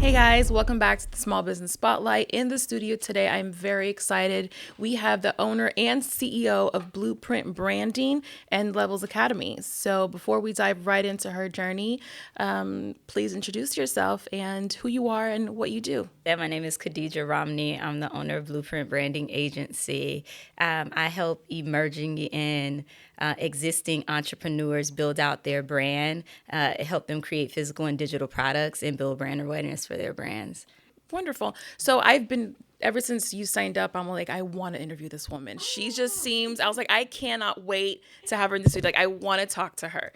Hey guys, welcome back to the Small Business Spotlight. In the studio today, I'm very excited. We have the owner and CEO of Blueprint Branding and Levels Academy. So before we dive right into her journey, please introduce yourself and who you are and what you do. Yeah, my name is Khadija Romney. I'm the owner of Blueprint Branding Agency. I help emerging and existing entrepreneurs build out their brand, help them create physical and digital products, and build brand awareness for their brands. Wonderful. So I've been, ever since you signed up, I'm like, I want to interview this woman. She just seems, I was like, I cannot wait to have her in the studio. Like, I want to talk to her.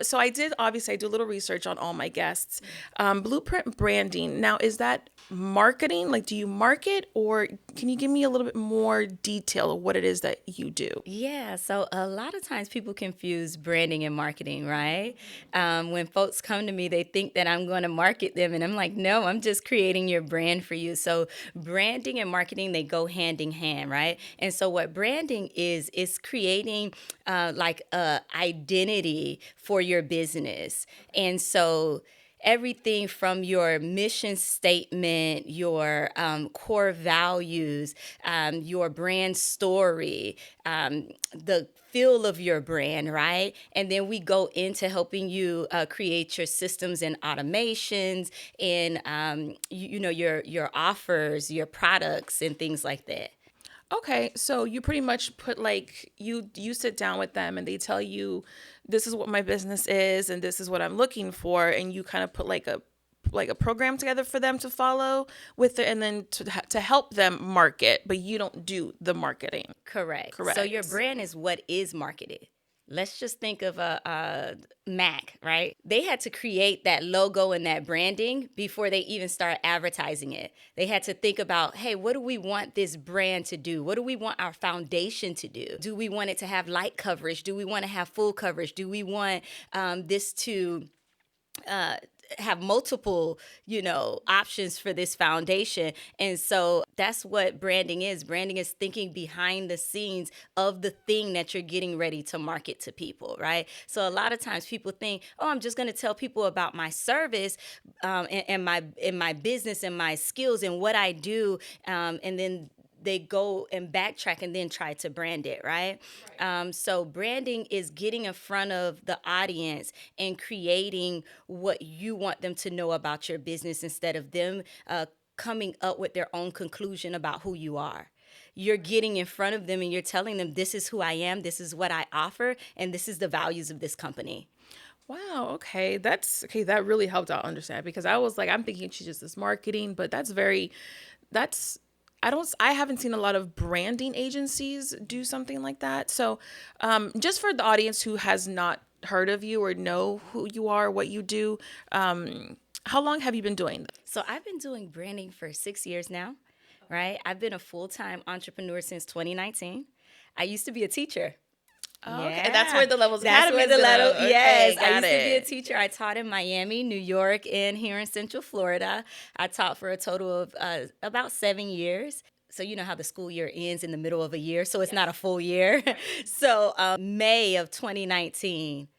So obviously, I do a little research on all my guests. Blueprint Branding. Now, is that marketing? Like, do you market, or can you give me a little bit more detail of what it is that you do? Yeah, so a lot of times people confuse branding and marketing, right? When folks come to me, they think that I'm going to market them, and I'm like, no, I'm just creating your brand for you. So branding and marketing, they go hand in hand, right? And so what branding is creating like a identity for your business. And so everything from your mission statement, your core values, your brand story, the feel of your brand, right? And then we go into helping you create your systems and automations and your offers, your products, and things like that. Okay, so you pretty much put like you sit down with them and they tell you this is what my business is and this is what I'm looking for, and you kind of put like a program together for them to follow with it, and then to help them market, but you don't do the marketing. Correct. So your Correct. brand is what is marketed. Let's just think of a Mac, right? They had to create that logo and that branding before they even start advertising it. They had to think about, hey, what do we want this brand to do? What do we want our foundation to do? Do we want it to have light coverage? Do we want to have full coverage? Do we want this to have multiple, options for this foundation? And so that's what branding is. Branding is thinking behind the scenes of the thing that you're getting ready to market to people, right? So a lot of times people think, oh, I'm just going to tell people about my service and my business and my skills and what I do, and then they go and backtrack and then try to brand it, right? So branding is getting in front of the audience and creating what you want them to know about your business instead of them coming up with their own conclusion about who you are. You're getting in front of them and you're telling them, this is who I am, this is what I offer, and this is the values of this company. Wow, okay. That's okay, that really helped out understand, because I was like, I'm thinking she's just this marketing, but that's I haven't seen a lot of branding agencies do something like that. So, just for the audience who has not heard of you or know who you are, what you do, how long have you been doing that? So I've been doing branding for 6 years now, right? I've been a full-time entrepreneur since 2019. I used to be a teacher. Oh, okay. And that's where Yeah, the Levels that's Academy where is the gonna. letter. Okay, Yes, I got used to be a it. teacher. I taught in Miami, New York, and here in Central Florida. I taught for a total of about 7 years. So you know how the school year ends in the middle of a year, so it's not a full year. So May of 2019,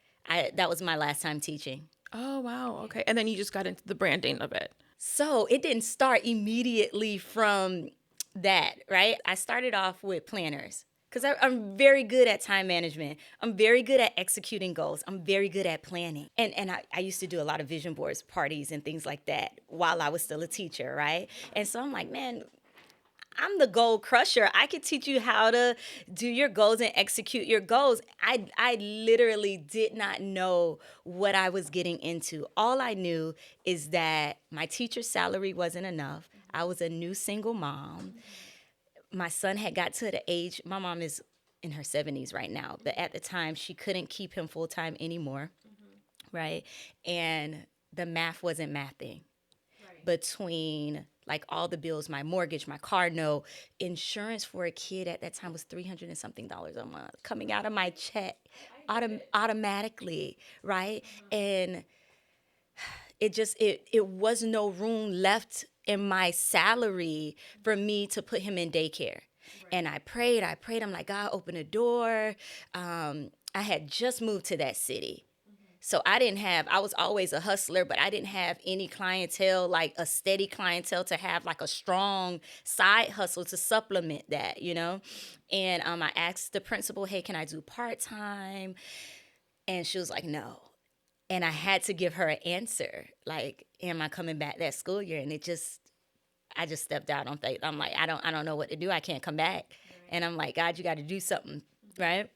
that was my last time teaching. Oh, wow. Okay. And then you just got into the branding of it. So it didn't start immediately from that, right? I started off with planners because I'm very good at time management. I'm very good at executing goals. I'm very good at planning. And I used to do a lot of vision boards, parties, and things like that while I was still a teacher, right? And so I'm like, man, I'm the goal crusher. I could teach you how to do your goals and execute your goals. I literally did not know what I was getting into. All I knew is that my teacher's salary wasn't enough. I was a new single mom. My son had got to the age, my mom is in her 70s right now, but at the time she couldn't keep him full time anymore, right? And the math wasn't mathing between like all the bills, my mortgage, my car note, insurance for a kid at that time was 300 and something dollars a month coming out of my check automatically, right? And it was no room left in my salary for me to put him in daycare. And I prayed. I'm like, God, open a door. I had just moved to that city. So I was always a hustler, but I didn't have any clientele, like a steady clientele to have like a strong side hustle to supplement that, you know? And I asked the principal, hey, can I do part-time? And she was like, no. And I had to give her an answer, like, am I coming back that school year? And I just stepped out on faith. I'm like, I don't know what to do. I can't come back. Right. And I'm like, God, you got to do something, right?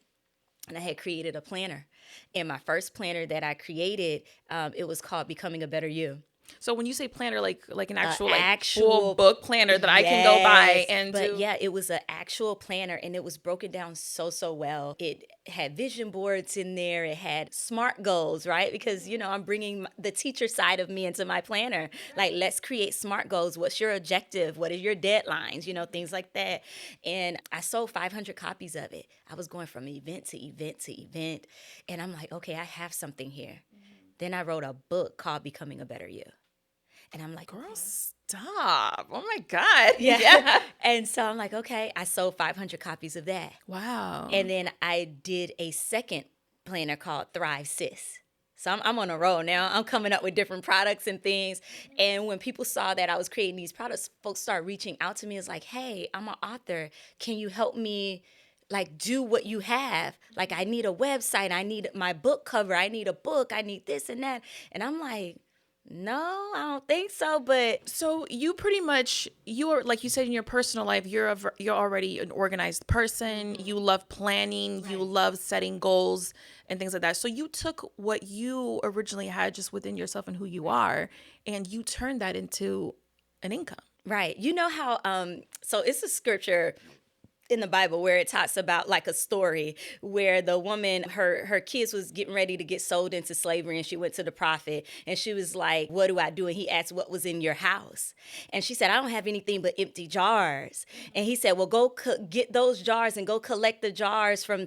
And I had created a planner. And my first planner that I created, it was called Becoming a Better You. So when you say planner, like an actual actual full book planner that I can go buy and but do. yeah, it was an actual planner, and it was broken down so well. It had vision boards in there. It had SMART goals, right? Because I'm bringing the teacher side of me into my planner. Like, let's create SMART goals. What's your objective? What are your deadlines? Things like that. And I sold 500 copies of it. I was going from event to event to event, and I'm like, okay, I have something here. Then I wrote a book called Becoming a Better You. And I'm like, girl, stop. Oh my God. Yeah. And so I'm like, okay, I sold 500 copies of that. Wow. And then I did a second planner called Thrive Sis. So I'm on a roll now. I'm coming up with different products and things. And when people saw that I was creating these products, folks started reaching out to me. It's like, hey, I'm an author. Can you help me do what you have? Like, I need a website. I need my book cover. I need a book. I need this and that. And I'm like, no, I don't think so. But so you pretty much, you're like you said in your personal life, you're already an organized person. Mm-hmm. You love planning. Right. You love setting goals and things like that. So you took what you originally had just within yourself and who you are, and you turned that into an income. Right. You know how so it's a scripture in the Bible where it talks about like a story where the woman, her kids was getting ready to get sold into slavery, and she went to the prophet and she was like, what do I do? And he asked, what was in your house? And she said, I don't have anything but empty jars. And he said, well, go get those jars and go collect the jars from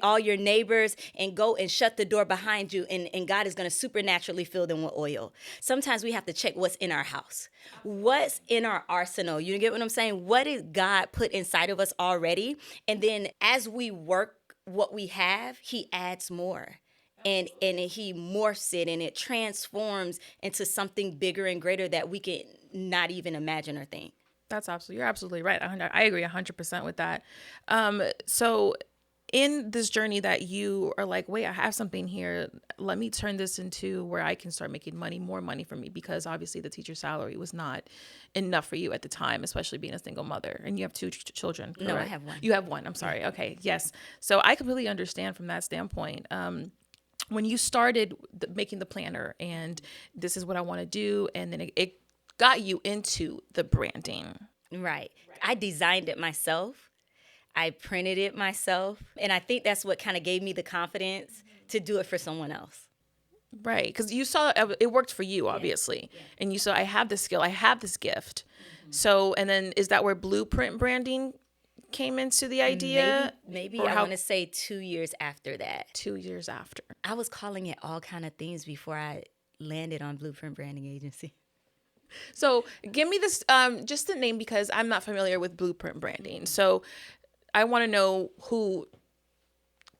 all your neighbors and go and shut the door behind you. And God is going to supernaturally fill them with oil. Sometimes we have to check what's in our house. What's in our arsenal? You get what I'm saying? What did God put inside of us already? And then as we work what we have, he adds more. And he morphs it, and it transforms into something bigger and greater that we can not even imagine or think. You're absolutely right. I agree 100% with that. So in this journey that you are like, wait, I have something here. Let me turn this into where I can start making more money for me, because obviously the teacher salary was not enough for you at the time, especially being a single mother. And you have two children, correct? No, I have one. You have one. I'm sorry. Okay. Yes. So I completely understand from that standpoint. When you started making the planner and this is what I want to do, and then it got you into the branding. Right. I designed it myself. I printed it myself. And I think that's what kind of gave me the confidence to do it for someone else. Right. Because you saw it worked for you, obviously. Yeah. And you saw, I have this skill, I have this gift. Mm-hmm. So, and then is that where blueprint branding came into the idea? Maybe I want to say 2 years after that. 2 years after. I was calling it all kind of things before I landed on Blueprint Branding Agency. So give me this, just the name, because I'm not familiar with blueprint branding. So I want to know who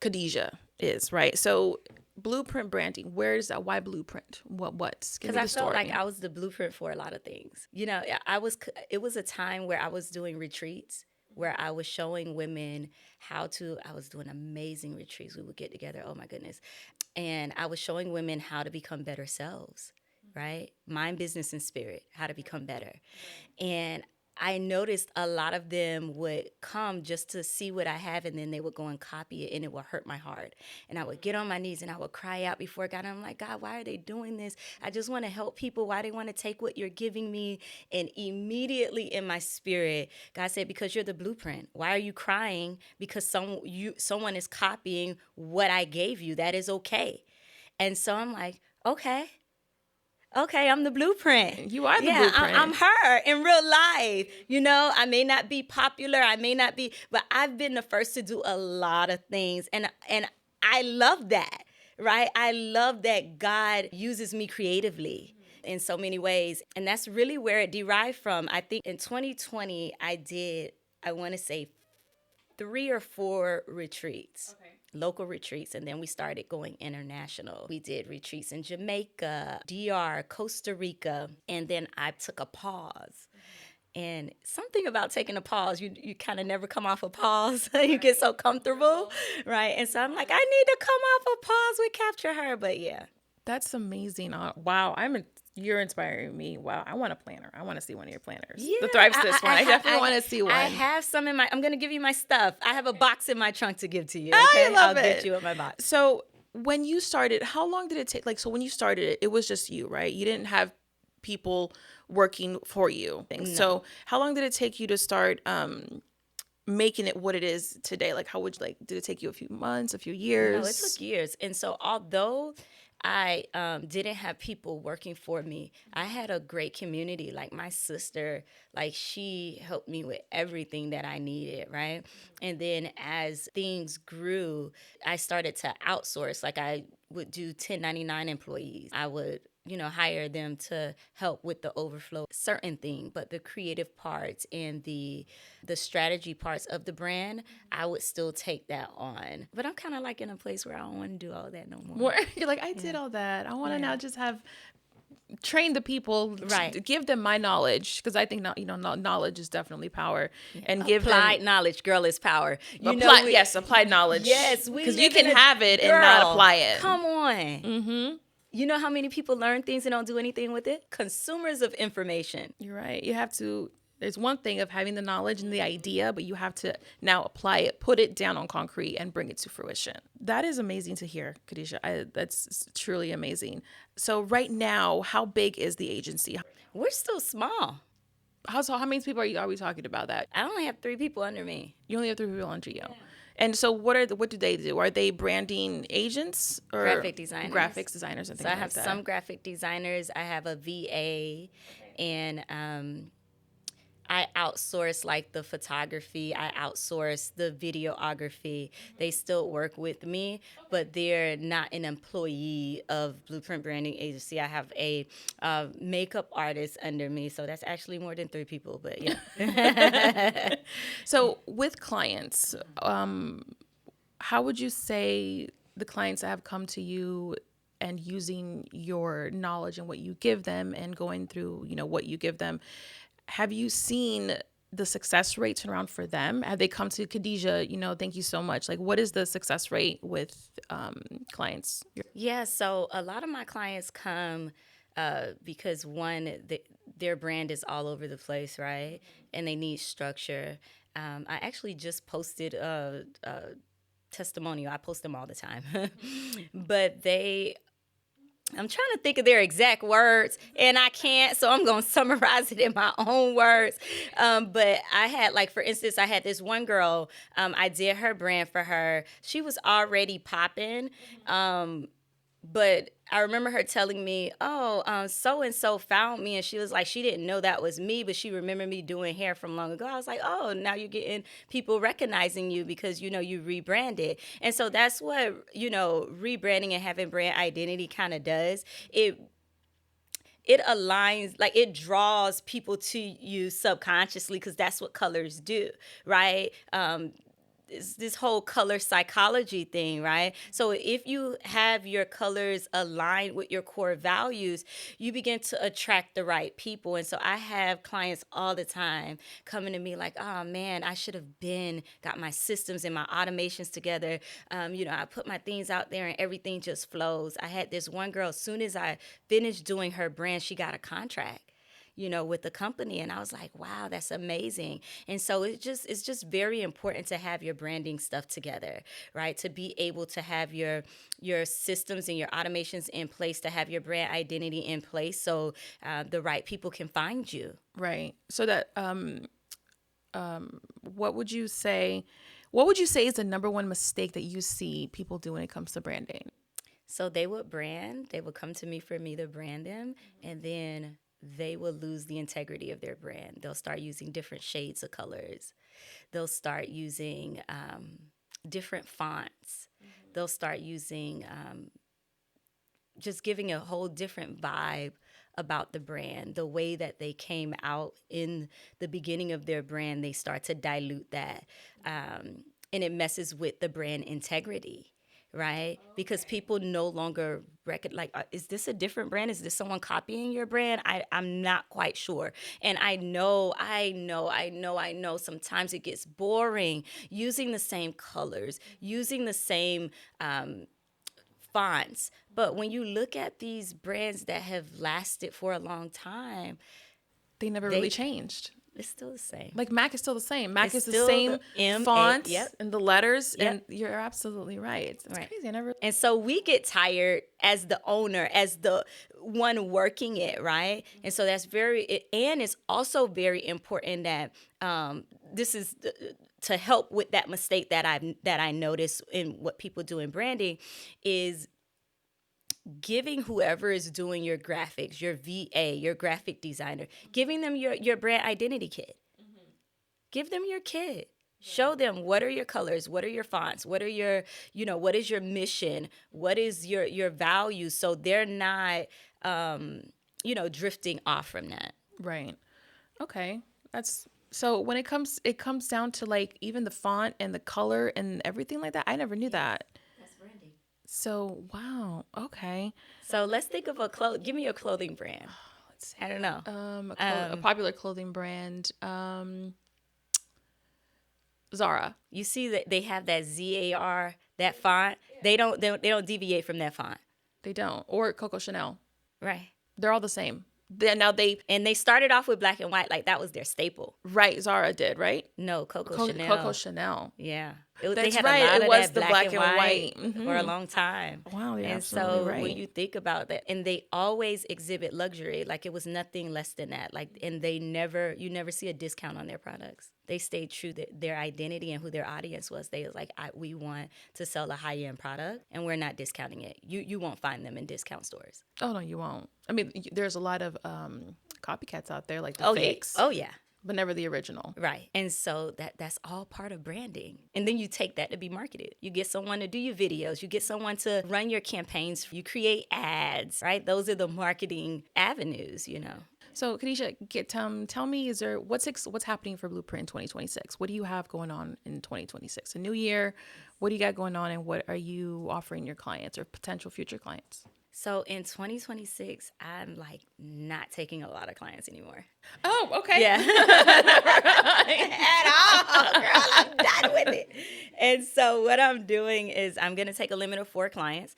Khadija is, right? So blueprint branding, where is that? Why blueprint? What's? Because I felt like I was the blueprint for a lot of things. It was a time where I was doing retreats, where I was showing women I was doing amazing retreats. We would get together, oh my goodness. And I was showing women how to become better selves, right? Mind, business, and spirit, how to become better. And I noticed a lot of them would come just to see what I have, and then they would go and copy it, and it would hurt my heart. And I would get on my knees, and I would cry out before God. And I'm like, God, why are they doing this? I just want to help people. Why do they want to take what you're giving me? And immediately in my spirit, God said, because you're the blueprint. Why are you crying? Because someone is copying what I gave you. That is okay. And so I'm like, okay, I'm the blueprint. You are the blueprint. I'm her in real life. I may not be popular. But I've been the first to do a lot of things. And I love that, right? I love that God uses me creatively in so many ways. And that's really where it derived from. I think in 2020, I want to say 3 or 4 retreats. Okay. local retreats, and then we started going international. We did retreats in Jamaica, DR, Costa Rica, and then I took a pause. And something about taking a pause, you kind of never come off a pause. You get so comfortable, right? And so I'm like, I need to come off a pause with Capture Her. But yeah. That's amazing. Wow, you're inspiring me. Wow, I want a planner. I want to see one of your planners. Yeah, The Thrive Sis one. I definitely want to see one. I have some in I'm going to give you my stuff. I have a box in my trunk to give to you. I Okay? love I'll it. get you in my box. So when you started, how long did it take? Like, so when you started it, it was just you, right? You didn't have people working for you. No. So how long did it take you to start making it what it is today? Like, how would you, like, did it take you a few months, a few years? No, it took years. And so although I didn't have people working for me, I had a great community. Like my sister, like she helped me with everything that I needed, right? And then as things grew, I started to outsource. Like I would do 1099 employees. I would hire them to help with the overflow, certain thing, but the creative parts and the strategy parts of the brand, I would still take that on. But I'm kind of like in a place where I don't want to do all that no more. You're like, I did all that. I want to now just train the people, right? Give them my knowledge, because I think knowledge is definitely power, and give applied them knowledge. Girl, is power. Applied knowledge. Yes, because you can have it and not apply it. Come on. Mm-hmm. You know how many people learn things and don't do anything with it? Consumers of information. You're right. You have to. There's one thing of having the knowledge and the idea, but you have to now apply it, put it down on concrete, and bring it to fruition. That is amazing to hear, Khadija. That's truly amazing. So right now, how big is the agency? We're still small. How many people are we talking about that? I only have 3 people under me. You only have 3 people under you. Yeah. And so what do they do? Are they branding agents or graphic designers? Graphics designers and things like that. So I have some graphic designers. I have a VA, and I outsource like the photography. I outsource the videography. They still work with me, but they're not an employee of Blueprint Branding Agency. I have a makeup artist under me, so that's actually more than 3 people, but yeah. So with clients, how would you say the clients that have come to you and using your knowledge and what you give them and going through, what you give them, have you seen the success rate turn around for them? Have they come to Khadija, thank you so much? Like, what is the success rate with clients? Yeah, so a lot of my clients come because one, their brand is all over the place, right? And they need structure. I actually just posted a testimonial. I post them all the time. But I'm trying to think of their exact words, and I can't, so I'm going to summarize it in my own words. But I had, like, for instance, I had this one girl, I did her brand for her. She was already popping, but I remember her telling me, so-and-so found me, and she was like, she didn't know that was me, but she remembered me doing hair from long ago. I was like, oh, now you're getting people recognizing you because, you rebranded. And so that's what, rebranding and having brand identity kind of does. It aligns, like it draws people to you subconsciously because that's what colors do, right? This whole color psychology thing, right? So if you have your colors aligned with your core values, you begin to attract the right people. And so I have clients all the time coming to me like, oh man, I should have got my systems and my automations together. I put my things out there and everything just flows. I had this one girl, as soon as I finished doing her brand, she got a contract, with the company. And I was like, wow, that's amazing. And so it's just very important to have your branding stuff together, right? To be able to have your systems and your automations in place, to have your brand identity in place so the right people can find you. Right. So that, what would you say is the number one mistake that you see people do when it comes to branding? So they would come to me for me to brand them, and then they will lose the integrity of their brand. They'll start using different shades of colors. They'll start using different fonts. Mm-hmm. They'll start using just giving a whole different vibe about the brand. The way that they came out in the beginning of their brand, they start to dilute that. and it messes with the brand integrity, right? Because people no longer like, is this a different brand? Is this someone copying your brand? I'm not quite sure. And I know sometimes it gets boring using the same colors, using the same fonts. But when you look at these brands that have lasted for a long time, They never really they changed. it's still the same. Like Mac is still the same. Mac It's is the still same the fonts yep. and the letters, Yep. and you're absolutely right. It's Right. crazy. I never. And so we get tired as the owner, as the one working it, right? And so that's and it's also very important that this is to help with that mistake that I notice in what people do in branding is giving whoever is doing your graphics, your VA, your graphic designer, giving them your brand identity kit. Give them your kit. Show them what are your colors, what are your fonts, what are your, what is your mission, what is your values, so they're not, drifting off from that. Right. Okay. That's so when it comes down to like even the font and the color and everything like that. I never knew that. That's branding. So wow. Okay. So let's think of give me a clothing brand. Let's see. I don't know. A popular clothing brand. Zara. You see that they have that ZAR, that font. They don't deviate from that font. They don't. Or Coco Chanel. Right. They're all the same. And they started off with black and white, like that was their staple. Right, Zara did, right? No, Chanel. Coco Chanel. Yeah. That's right. It was the black and white for a long time. Wow, you're and absolutely so right. when you think about that, and they always exhibit luxury, like it was nothing less than that. Like, and you never see a discount on their products. They stayed true to their identity and who their audience was. They was like, we want to sell a high end product, and we're not discounting it. You won't find them in discount stores. Oh no, you won't. I mean, there's a lot of copycats out there, like the fakes. Yeah. Oh yeah. But never the original. Right. And so that's all part of branding. And then you take that to be marketed. You get someone to do your videos. You get someone to run your campaigns. You create ads, right? Those are the marketing avenues, So, Khadija, tell me, what's happening for Blueprint in 2026? What do you have going on in 2026? A new year. What do you got going on, and what are you offering your clients or potential future clients? So in 2026, I'm like not taking a lot of clients anymore. Oh, okay. Yeah. At all, girl. I'm done with it. And so what I'm doing is I'm going to take a limit of 4 clients.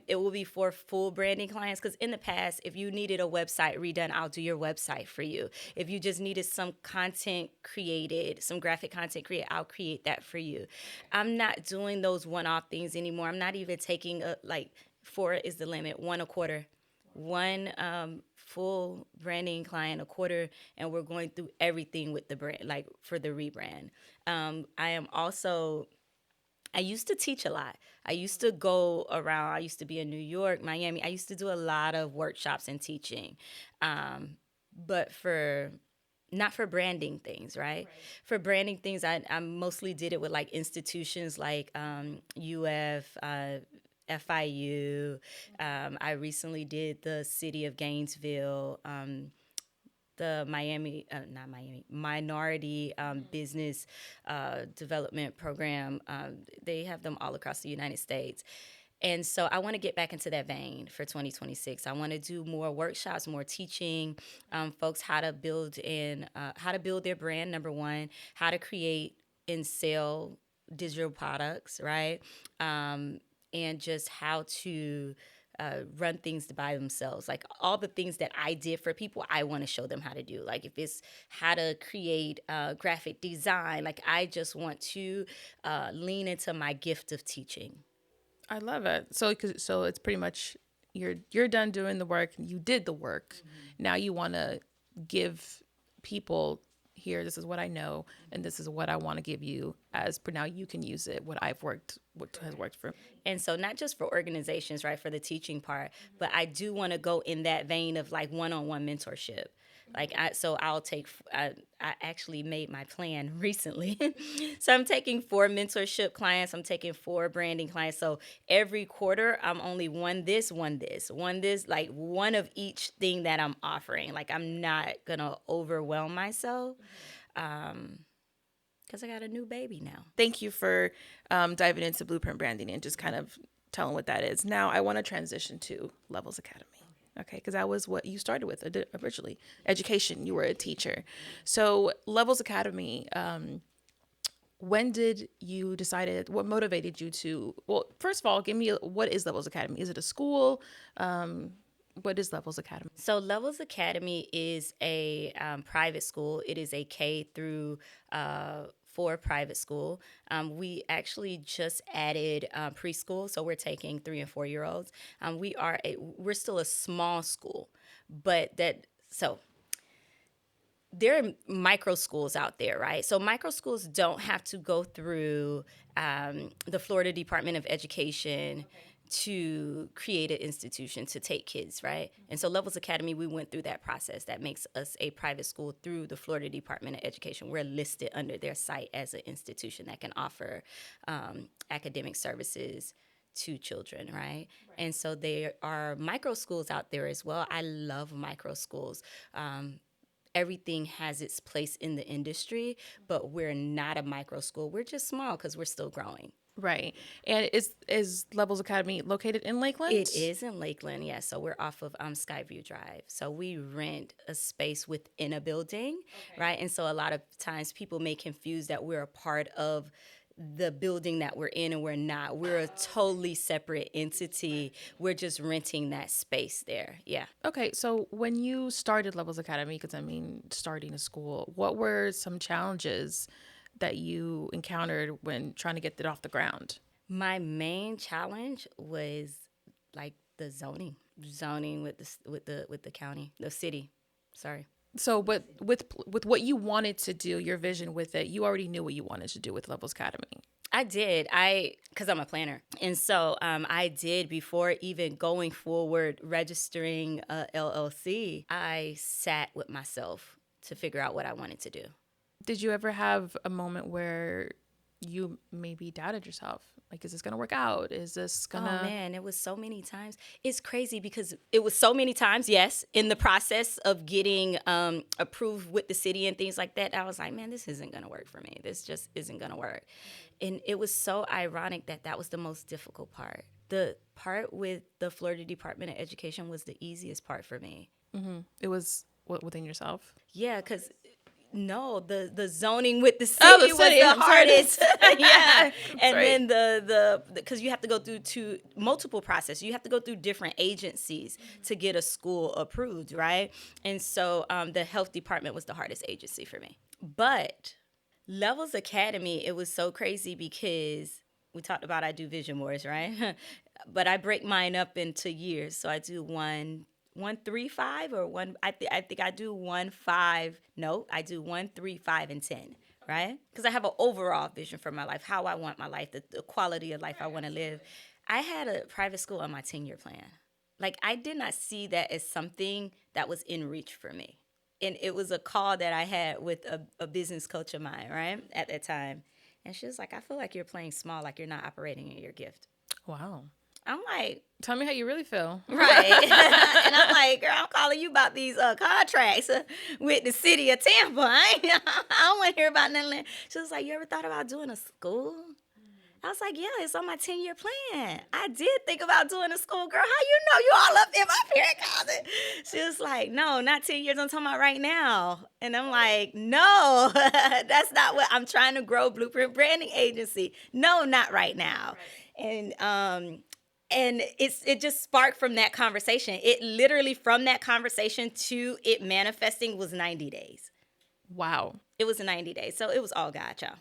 It will be 4 full branding clients, because in the past, if you needed a website redone, I'll do your website for you. If you just needed some content created, some graphic content created, I'll create that for you. I'm not doing those one-off things anymore. I'm not even taking 4 is the limit, 1 a quarter. One full branding client a quarter, and we're going through everything with the brand, like for the rebrand. I used to teach a lot. I used to go around. I used to be in New York, Miami. I used to do a lot of workshops and teaching, but not for branding things, right? For branding things, I mostly did it with like institutions like UF, FIU. I recently did the city of Gainesville, the minority business development program. They have them all across the United States. And so I want to get back into that vein for 2026. I want to do more workshops, more teaching folks how to build their brand, number one, how to create and sell digital products, right? And just how to run things by themselves. Like all the things that I did for people, I want to show them how to do. Like if it's how to create graphic design, like I just want to lean into my gift of teaching. I love it. So it's pretty much you're done doing the work. You did the work. Mm-hmm. Now you want to give people, here, this is what I know, and this is what I want to give you now you can use it, what has worked for me. And so not just for organizations, right, for the teaching part, but I do want to go in that vein of like one-on-one mentorship. Like I actually made my plan recently. So I'm taking 4 mentorship clients. I'm taking 4 branding clients. So every quarter I'm only one this, like one of each thing that I'm offering. Like I'm not going to overwhelm myself. Because I got a new baby now. Thank you for diving into blueprint branding and just kind of telling what that is. Now, I want to transition to Levels Academy. Okay, because that was what you started with originally, education. You were a teacher. So, Levels Academy, when did you decided, what motivated you to, well, first of all, give me, what is Levels Academy? Is it a school? What is Levels Academy? So Levels Academy is a private school. It is a K through 4 private school. We actually just added preschool, so we're taking 3 and 4 year olds. We're still a small school, but there are micro schools out there, right? So micro schools don't have to go through the Florida Department of Education to create an institution to take kids, right? And so Levels Academy, we went through that process. That makes us a private school through the Florida Department of Education. We're listed under their site as an institution that can offer academic services to children, right? And so there are micro schools out there as well. I love micro schools. Everything has its place in the industry, but we're not a micro school. We're just small because we're still growing. Right. And is Levels Academy located in Lakeland? It is in Lakeland, yes. So we're off of Skyview Drive. So we rent a space within a building, right? And so a lot of times people may confuse that we're a part of the building that we're in, and we're not. We're a totally separate entity. We're just renting that space there. Yeah. Okay, so when you started Levels Academy, because I mean, starting a school, what were some challenges that you encountered when trying to get it off the ground? My main challenge was like the zoning with the county, the city. Sorry. So, but with what you wanted to do, your vision with it, you already knew what you wanted to do with Levels Academy. I did. Because I'm a planner. And so I did, before even going forward, registering a LLC, I sat with myself to figure out what I wanted to do. Did you ever have a moment where you maybe doubted yourself? Like, is this going to work out? Is this going to... Oh, man, it was so many times. It's crazy because it was so many times, yes, in the process of getting approved with the city and things like that. I was like, man, this isn't going to work for me. This just isn't going to work. And it was so ironic that was the most difficult part. The part with the Florida Department of Education was the easiest part for me. Mm-hmm. It was within yourself? Yeah, because... No, the zoning with the city, was the hardest. Yeah, and right. then because you have to go through multiple processes. You have to go through different agencies to get a school approved, right? And so the health department was the hardest agency for me. But Levels Academy, it was so crazy because we talked about I do vision boards, right? But I break mine up into years. So I do 1, 3, 5, or one. I think I do 1, 5. No, I do 1, 3, 5, and 10. Right? Because I have an overall vision for my life, how I want my life, the quality of life I want to live. I had a private school on my 10-year plan. Like, I did not see that as something that was in reach for me. And it was a call that I had with a business coach of mine, right, at that time. And she was like, I feel like you're playing small, like you're not operating in your gift. Wow. I'm like, tell me how you really feel. Right. And I'm like, girl, I'm calling you about these contracts with the city of Tampa. I don't want to hear about nothing. She was like, you ever thought about doing a school? I was like, yeah, it's on my 10-year plan. I did think about doing a school. Girl, how you know you all up in my parent closet? She was like, no, not 10 years. I'm talking about right now. And I'm like, no, that's not what I'm trying to grow. Blueprint Branding Agency. No, not right now. Right. And it just sparked from that conversation. It literally, from that conversation to it manifesting, was 90 days. Wow. It was 90 days. So it was all God, y'all.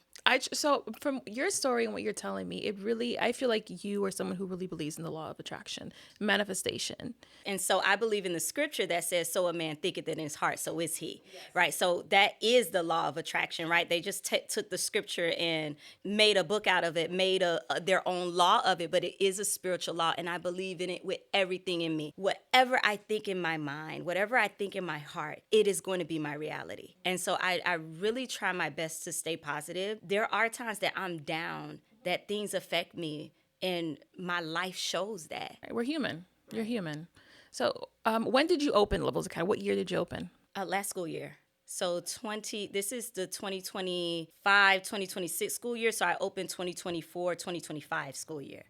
So from your story and what you're telling me, I feel like you are someone who really believes in the law of attraction, manifestation. And so I believe in the scripture that says, so a man thinketh in his heart, so is he. Yes. Right? So that is the law of attraction, right? They just took the scripture and made a book out of it, made their own law of it, but it is a spiritual law, and I believe in it with everything in me. Whatever I think in my mind, whatever I think in my heart, it is going to be my reality. And so I really try my best to stay positive. There are times that I'm down, that things affect me, and my life shows that. We're human. You're human. So when did you open Levels Academy? What year did you open? Last school year. So this is the 2025-2026 school year. So I opened 2024-2025 school year.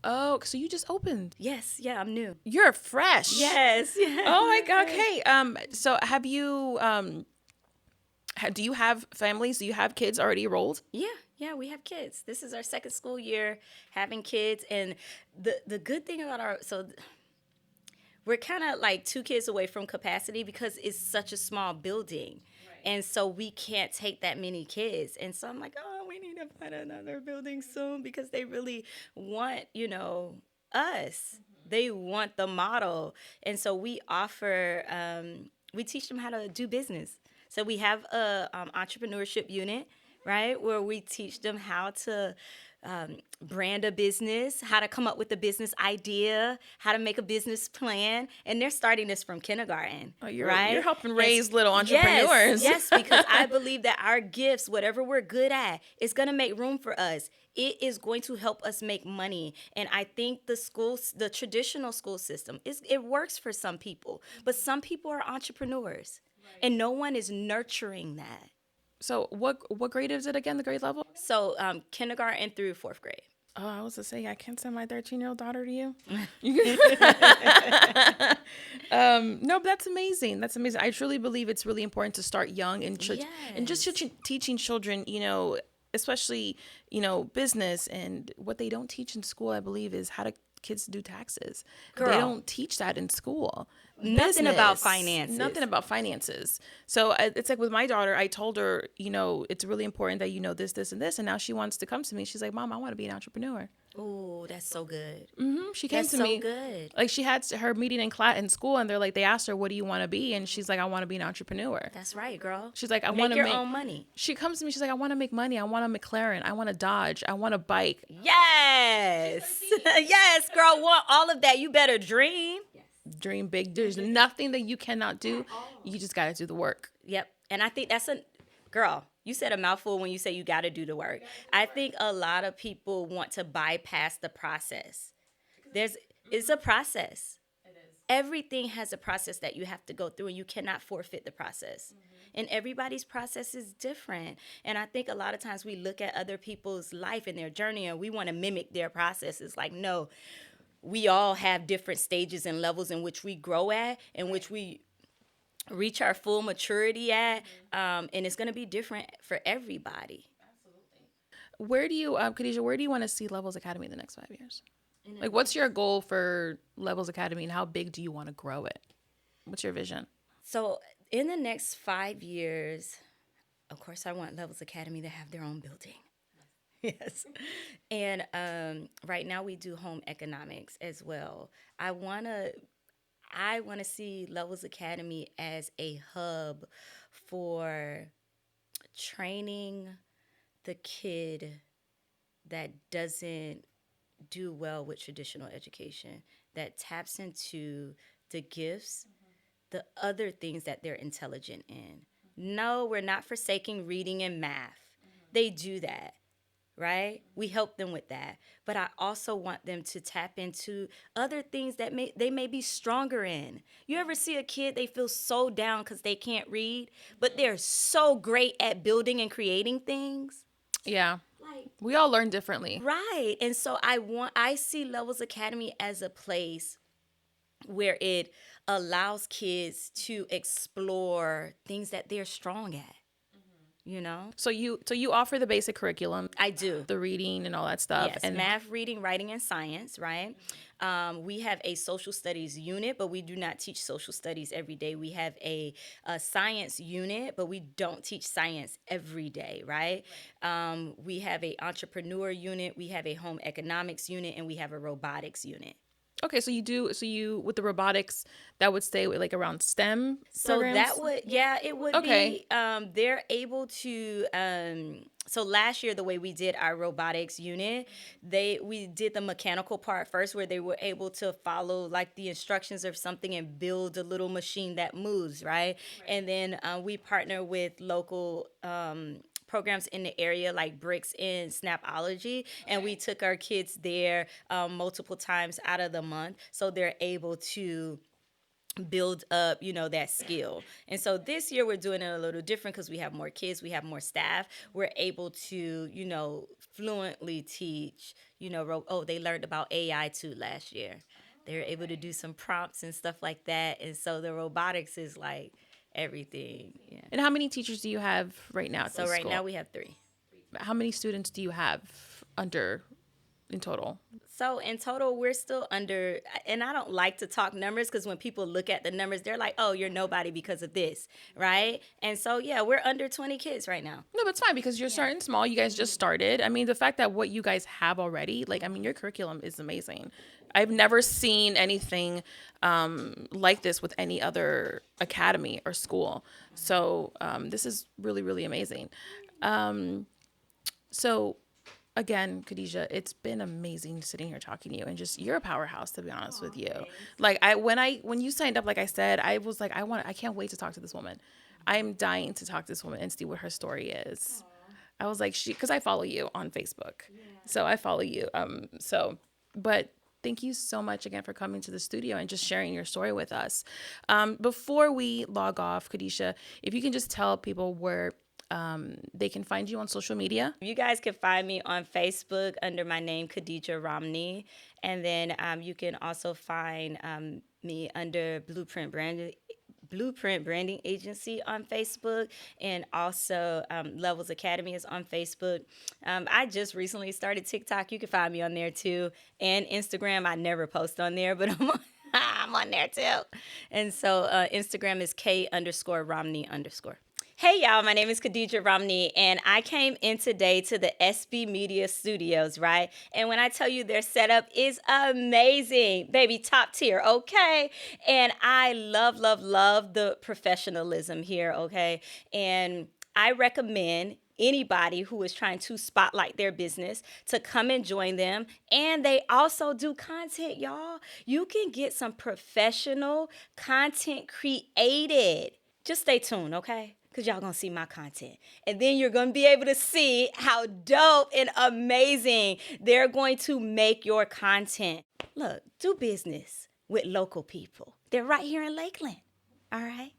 Oh, so you just opened. Yes, yeah, I'm new. You're fresh. Yes, yeah. Oh my God. Okay. So have you do you have families? Do you have kids already enrolled? Yeah, we have kids. This is our second school year having kids, and the good thing about we're kind of like 2 kids away from capacity because it's such a small building. And so we can't take that many kids. And so I'm like, oh, we need to find another building soon because they really want, us. They want the model. And so we teach them how to do business. So we have a entrepreneurship unit, right, where we teach them how to brand a business, how to come up with a business idea, how to make a business plan, and they're starting this from kindergarten. Oh, you're right? helping raise little entrepreneurs. Yes, because I believe that our gifts, whatever we're good at, is going to make room for us. It is going to help us make money, and I think the traditional school system it works for some people, but some people are entrepreneurs, and no one is nurturing that. So what grade is it again? The grade level? So kindergarten through 4th grade. Oh, I was to say I can't send my 13-year-old daughter to you. No, but that's amazing. That's amazing. I truly believe it's really important to start young and just teaching children, especially business, and what they don't teach in school. I believe is how to kids do taxes. Girl. They don't teach that in school. Nothing about finances. Nothing about finances. So it's like with my daughter, I told her, it's really important that you know this, this, and this. And now she wants to come to me. She's like, Mom, I want to be an entrepreneur. Oh, that's so good. She came to me. That's so good. Like she had her meeting in school, and they asked her, what do you want to be? And she's like, I want to be an entrepreneur. That's right, girl. She's like, I want to make your own money. She comes to me. She's like, I want to make money. I want a McLaren. I want a Dodge. I want a bike. Yes. Yes, girl. Want all of that. You better dream. Dream big. There's nothing that you cannot do. You just got to do the work. Yep. And I think that's girl, you said a mouthful when you say you got to do the work. I think a lot of people want to bypass the process. It's a process. It is. Everything has a process that you have to go through, and you cannot forfeit the process. And everybody's process is different. And I think a lot of times we look at other people's life and their journey, and we want to mimic their process. It's like, no, we all have different stages and levels in which we grow at, in which we reach our full maturity at, and it's going to be different for everybody. Absolutely. Where do you, Khadija, where do you want to see Levels Academy in the next 5 years? Like, what's your goal for Levels Academy, and how big do you want to grow it? What's your vision? So in the next 5 years, of course, I want Levels Academy to have their own building. Yes. And right now we do home economics as well. I want to see Levels Academy as a hub for training the kid that doesn't do well with traditional education, that taps into the gifts, the other things that they're intelligent in. No, we're not forsaking reading and math. They do that. Right? We help them with that. But I also want them to tap into other things that they may be stronger in. You ever see a kid, they feel so down because they can't read, but they're so great at building and creating things? Yeah. We all learn differently. Right. And so I see Levels Academy as a place where it allows kids to explore things that they're strong at. So you offer the basic curriculum. I do. The reading and all that stuff. Yes, and math, reading, writing, and science, right? We have a social studies unit, but we do not teach social studies every day. We have a science unit, but we don't teach science every day, right? We have a entrepreneur unit, we have a home economics unit, and we have a robotics unit. Okay, so you with the robotics, that would stay with like around STEM programs? It would be, they're able to, so last year, the way we did our robotics unit, we did the mechanical part first, where they were able to follow like the instructions of something and build a little machine that moves, right? And then we partner with local programs in the area like Bricks and Snapology, and we took our kids there multiple times out of the month, so they're able to build up, that skill. And so this year we're doing it a little different because we have more kids, we have more staff. We're able to, fluently teach, they learned about AI too last year. They're able to do some prompts and stuff like that. And so the robotics is like everything. Yeah. And how many teachers do you have right now at So this right school? now we have 3. How many students do you have under in total? So in total, we're still under, and I don't like to talk numbers because when people look at the numbers, they're like, oh, you're nobody because of this, right? And so, yeah, we're under 20 kids right now. No, but it's fine because you're starting small. You guys just started. I mean, the fact that what you guys have already, like, I mean, your curriculum is amazing. I've never seen anything like this with any other academy or school. So this is really, really amazing. So again, Khadija, it's been amazing sitting here talking to you, and just you're a powerhouse, to be honest with you. Thanks. Like when you signed up, like I said, I was like, I can't wait to talk to this woman. I'm dying to talk to this woman and see what her story is. I was like, because I follow you on Facebook, so I follow you. But thank you so much again for coming to the studio and just sharing your story with us. Before we log off, Khadija, if you can just tell people where they can find you on social media. You guys can find me on Facebook under my name, Khadija Romney. And then you can also find me under Blueprint Branding Agency on Facebook, and also Levels Academy is on Facebook. I just recently started TikTok. You can find me on there too. And Instagram, I never post on there, but I'm on there too. And so Instagram is K_Romney_. Hey y'all, my name is Khadija Romney, and I came in today to the SB Media Studios, right? And when I tell you their setup is amazing, baby, top tier, okay? And I love the professionalism here, okay? And I recommend anybody who is trying to spotlight their business to come and join them. And they also do content, y'all. You can get some professional content created. Just stay tuned, okay? Because y'all gonna see my content. And then you're gonna be able to see how dope and amazing they're going to make your content. Look, do business with local people. They're right here in Lakeland, all right?